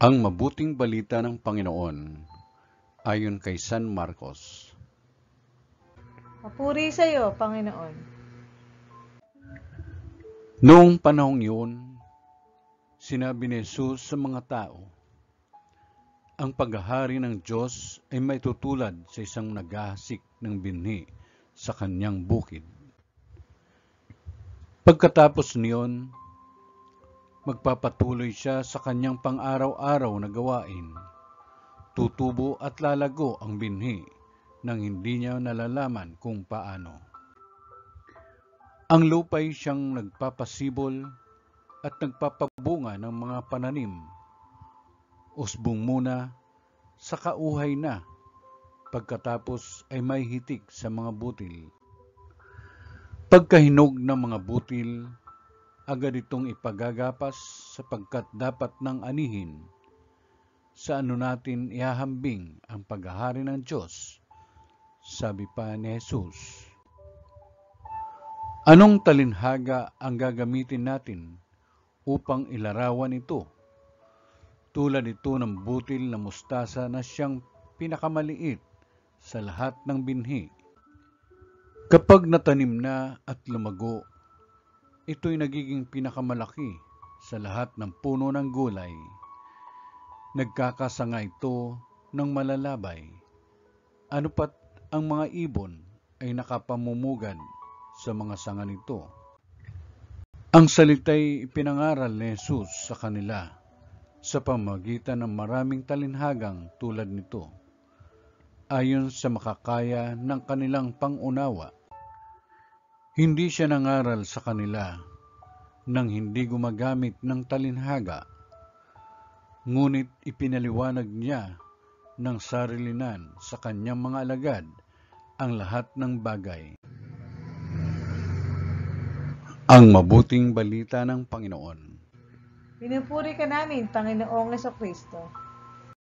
Ang mabuting balita ng Panginoon ayon kay San Marcos. Papuri sa iyo, Panginoon. Noong panahong yun, sinabi ni Jesus sa mga tao, ang paghahari ng Diyos ay may tutulad sa isang naghahasik ng binhi sa kanyang bukid. Pagkatapos niyon, magpapatuloy siya sa kanyang pang-araw-araw na gawain. Tutubo at lalago ang binhi nang hindi niya nalalaman kung paano. Ang lupa'y siyang nagpapasibol at nagpapabunga ng mga pananim. Usbong muna, saka uhay na, pagkatapos ay may hitik sa mga butil. Pagkahinog ng mga butil, agad itong ipagagapas sapagkat dapat nang anihin. Sa ano natin ihahambing ang paghahari ng Diyos? Sabi pa ni Jesus. Anong talinhaga ang gagamitin natin upang ilarawan ito? Tulad ito ng butil na mustasa na siyang pinakamaliit sa lahat ng binhi. Kapag natanim na at lumago, ito'y nagiging pinakamalaki sa lahat ng puno ng gulay. Nagkakasanga ito ng malalabay. Ano pat ang mga ibon ay nakapamumugad sa mga sanga nito. Ang salita'y ipinangaral ni Jesus sa kanila sa pamamagitan ng maraming talinhagang tulad nito, ayon sa makakaya ng kanilang pangunawa. Hindi siya nangaral sa kanila nang hindi gumagamit ng talinhaga, ngunit ipinaliwanag niya ng sarilinan sa kanyang mga alagad ang lahat ng bagay. Ang mabuting balita ng Panginoon. Pinupuri ka namin, Panginoong Jesucristo.